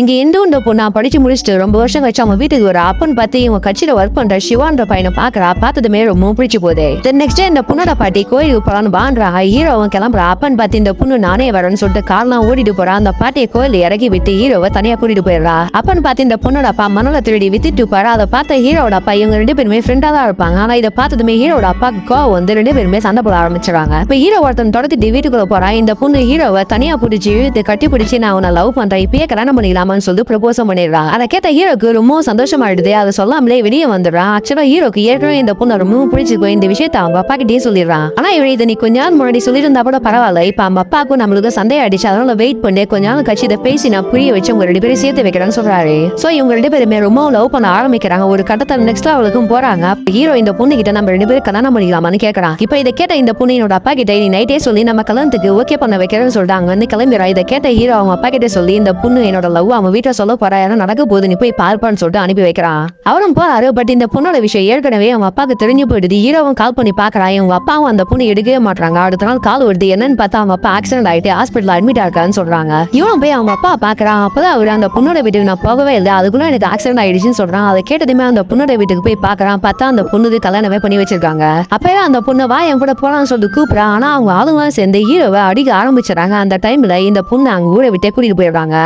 இங்க இந்துன்ற பொண்ணா படிச்சு முடிச்சுட்டு ரொம்ப வருஷம் கழிச்சு அவங்க வீட்டுக்கு வர அப்பன்னு பார்த்து இவங்க கட்சியில ஒர்க் பண்ற சிவான்ற பையனை பாக்குறா. பார்த்ததுமே ரொம்ப பிடிச்சு போகுது. நெக்ஸ்ட் டே இந்த பொண்ணோட பாட்டி கோயிலுக்கு போறான்னு பான்றாங்க. ஹீரோவும் கிளம்புறா. அப்பன்னு பார்த்து இந்த பொண்ணு நானே வரேன்னு சொல்லிட்டு கார்லாம் ஓடிட்டு போறா. அந்த பாட்டியை கோயில இறக்கி விட்டு ஹீரோவை தனியா கூட்டிட்டு போயிடுறா. அப்பன்னு பார்த்து இந்த பொண்ணோட அப்பா மணல திருடி வித்துட்டு போறா. அதை பார்த்த ஹீரோட அப்பா இவங்க ரெண்டு பேருமே ஃப்ரெண்டா தான் இருப்பாங்க. ஆனா இதை பார்த்ததுமே ஹீரோட அப்பாக்கு கோவம் வந்து ரெண்டு பேருமே சண்டை போட ஆரம்பிச்சிடறாங்க. இப்ப ஹீரோ ஒருத்தன் தொடர்ந்து வீட்டுக்குள்ள போறா. இந்த பொண்ணு ஹீரோவை தனியா பிடிச்சி இழுத்து கட்டி பிடிச்சி நான் உன்னை லவ் பண்றேன், இப்பயே கல்யாணம் பண்ணிக்கலாமான்னு சொல்லி ப்ரப்போஸ் பண்ணிடுறா. அதை கேட்ட ஹீரோக்கு ரொம்ப சந்தோஷமாயிடுது. அதை சொல்லாமலே வெளியே வந்துடுறான். ஆக்சுவலா ஹீரோக்கு ஏற்கனவே இந்த பொண்ணு ரொம்ப பிடிச்சிருக்கும். இந்த விஷயத்த அவங்க அப்பா கிட்டே சொல்லிடுறான். ஆனா இவன் இதை நீ கொஞ்ச நாள் முன்னாடி சொல்லியிருந்தா கூட பரவாயில்ல, இப்ப அவங்க அப்பாவுக்கும் நம்மளுக்கு சந்தேகம் ஆயிடுச்சு, அதனால வெயிட் பண்ணி கொஞ்ச நாள் கட்சி இதை பேசி நான் புரிய வச்சு உங்க ரெண்டு பேரும் சேர்த்து வைக்கிறேன்னு சொல்றாரு. சோ இவங்க ரெண்டு பேருமே ரொம்ப லவ் பண்ண ஆரம்பிக்கிறாங்க. ஒரு கட்டத்தில் நெக்ஸ்ட் அவளுக்கும் போறாங்க. ஹீரோ இந்த பொண்ணு கிட்ட நம்ம ரெண்டு பேரும் கல்யாணம் பண்ணிக்கலாமான்னு கேட்கறான். இப்ப இதை கேட்ட இந்த பொண்ணு என்னோட அப்பா கிட்ட நீ நைட்டே சொல்லி நம்ம கல்யாணத்துக்கு ஓகே பண்ண வைக்கிறேன்னு சொல்றாங்க. வந்து கிளம்பிடுறா. இதை கேட்ட ஹீரோ அவங்க அப்பா கிட்ட சொல்லி இந்த பொண்ணு என்னோட லவ் அவங்க வீட்டை சொல்ல போறா, யாரும் நடக்க போகுது, நீ போய் பார்ப்பான்னு சொல்லிட்டு அனுப்பி வைக்கிறான். அவரும் போறாரு. பட் இந்த பொண்ணோட விஷயம் ஏற்கனவே அவங்க அப்பாவுக்கு தெரிஞ்சு போயிடுது. ஹீரோவும் கால் பண்ணி பாக்குறா. இவங்க அப்பாவும் அந்த பொண்ணு எடுக்கவே மாட்டாங்க. அடுத்த நாள் கால் வருது. என்னன்னு பார்த்தா அவங்க அப்பா ஆக்சிடென்ட் ஆயிட்டு ஹாஸ்பிட்டல் அட்மிட் ஆயிருக்கான்னு சொல்றாங்க. இவனும் போய் அவங்க அப்பா பாக்குறான். அப்பதான் அவரு அந்த பொண்ணோட வீட்டுக்கு நான் போகவே இல்லை, அதுக்குள்ள எனக்கு ஆக்சிடென்ட் ஆயிடுச்சுன்னு சொல்றான். அதை கேட்டதுமே அந்த பொண்ணோட வீட்டுக்கு போய் பாக்குறான். பார்த்தா அந்த பொண்ணுக்கு கல்யாணமே பண்ணி வச்சிருக்காங்க. அப்பவே அந்த பொண்ணு வா என் கூட போலான்னு சொல்லிட்டு கூப்பிடா. ஆனா அவங்க ஆளுங்களும் சேர்ந்து ஹீரோவை அடிக்க ஆரம்பிச்சிடறாங்க. அந்த டைம்ல இந்த பொண்ணு அங்க ஊரை விட்டே கூட்டிட்டு போயிடுறாங்க.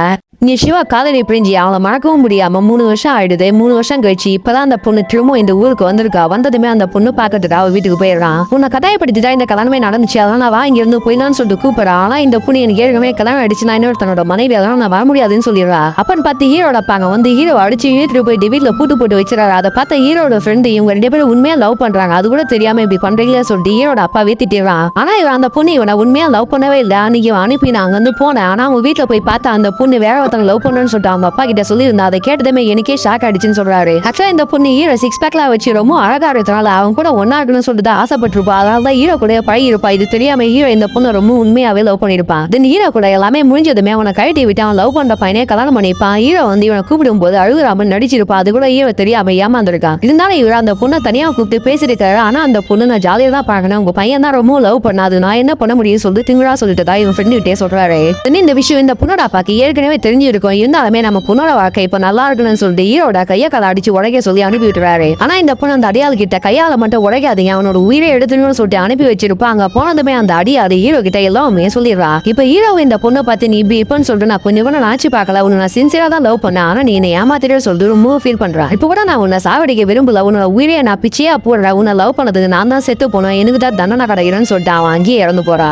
இங்க சிவா காதலி பிரிஞ்சு அவளை மறக்கவும் முடியாம 3 வருஷம் ஆயிடுது. 3 வருஷம் கழிச்சு இப்பதான் அந்த பொண்ணு திரும்ப இந்த ஊருக்கு வந்திருக்கா. வந்ததுமே அந்த பொண்ணு பாக்கிறதுக்கு அவ வீட்டுக்கு போயிடுறான். உன்னை கட்டாயப்படுத்திதான் இந்த கல்யாணமே நடந்துச்சு, அதனால நான் வா இங்க இருந்து போயிடலான்னு சொல்லிட்டு கூப்பிடா. ஆனா இந்த பொண்ணு எனக்கு ஏற்கனவே கல்யாணம் அடிச்சு நான் இன்னொருத்தனோட மனைவி, அதனால நான் வர முடியாதுன்னு சொல்லிடுறா. அப்பன்னு பார்த்து ஹீரோட அப்பாங்க வந்து ஹீரோ அடிச்சு இழுத்துட்டு போய் வீட்டுல பூட்டு போட்டு வச்சிடறாரு. அதை பார்த்த ஹீரோட ஃப்ரெண்டு இவங்க ரெண்டு பேரும் உண்மையா லவ் பண்றாங்க, அது கூட தெரியாம இப்படி பண்றீங்களா சொல்லிட்டு ஹீரோட அப்பா திட்டிடுறான். ஆனா இவன் அந்த பொண்ணு இவனை உண்மையா லவ் பண்ணவே இல்லை. அன்னைக்கு அனுப்பி நான் அங்க வந்து போனேன். ஆனா அவங்க வீட்டுல போய் பார்த்தா அந்த பொண்ணு வேற லவ் பண்ணணும்னு சொல்லிட்டு அவங்க அப்பா கிட்ட சொல்லியிருந்தா. அதை கேட்டதுமே எனக்கே ஷாக் ஆயிடுச்சுன்னு சொல்றாரு. ஆக்சுவலா இந்த பொண்ணு ஹீரோ 6 பேக்ல வச்சு ரொம்ப அழகா இருக்கிறதுனால அவங்க கூட ஒன்னா இருக்கணும்னு சொல்லிட்டு ஆசைப்பட்டிருப்பா. அதனால ஹீரோ கூட பழகி இருப்பா. இது தெரியாம ஹீரோ இந்த பொண்ணு ரொம்ப உண்மையாவே லவ் பண்ணிருப்பான். தென் ஹீரோ கூட எல்லாமே முடிஞ்சதுமே அவனை கழட்டி விட்டு அவன் லவ் பண்ற பையனே கல்யாணம் பண்ணிப்பான். ஹீரோ வந்து இவனை கூப்பிடும் போது அழுகுறாம நடிச்சிருப்பா. அது கூட ஹீரோ தெரியாம ஏமாந்துருக்கான். இருந்தாலும் இவர் அந்த பொண்ணை தனியா கூப்பிட்டு பேசிருக்காரு. ஆனா அந்த பொண்ணு நான் ஜாலியா தான் பாக்கணும், உங்க பையன் தான் ரொம்ப லவ் பண்ணாது, நான் என்ன பண்ண முடியும் சொல்லிட்டு திங்கடா சொல்லிட்டு தான் இவன் ஃப்ரெண்டு கிட்டே சொல்றாரு. இந்த விஷயம் இந்த பொண்ணோட அப்பாக்கு ஏற்கனவே தெரிஞ்சிருக்கும். இருந்தாலுமே நம்ம பொண்ணோட வாழ்க்கை இப்ப நல்லா இருக்குன்னு சொல்லிட்டு ஹீரோட கையை கதை அடிச்சு உடைக்க சொல்லி அனுப்பி விட்டுறாரு. ஆனா இந்த பொண்ணு அந்த அடியாள் கிட்ட கையால மட்டும் உடைக்காதீங்க, அவனோட உயிரை எடுத்துன்னு சொல்லிட்டு அனுப்பி வச்சிருப்பா. அங்க போனதுமே அந்த அடியாள் ஹீரோ கிட்ட எல்லாமே சொல்லிடுறா. இப்ப ஹீரோ இந்த பொண்ணை பார்த்து நீ இப்படி இப்பன்னு சொல்லிட்டு நான் கொஞ்சம் கூட நினைச்சு பார்க்கல, உன்னை நான் சின்சியரா தான் லவ் பண்ண, ஆனா நீ என்னை ஏமாத்திட்டு சொல்லிட்டு ரொம்ப ஃபீல் பண்றேன். இப்ப கூட நான் உன்னை சாவடிக்க விரும்பல, உன்னோட உயிரையை நான் பிச்சையா போடுறேன், உன்னை லவ் பண்ணதுக்கு நான் தான் செத்து போனேன், எனக்கு தான் தண்டனை கிடைக்கிறேன்னு சொல்லிட்டு அவன் அங்கேயே இறந்து போறா.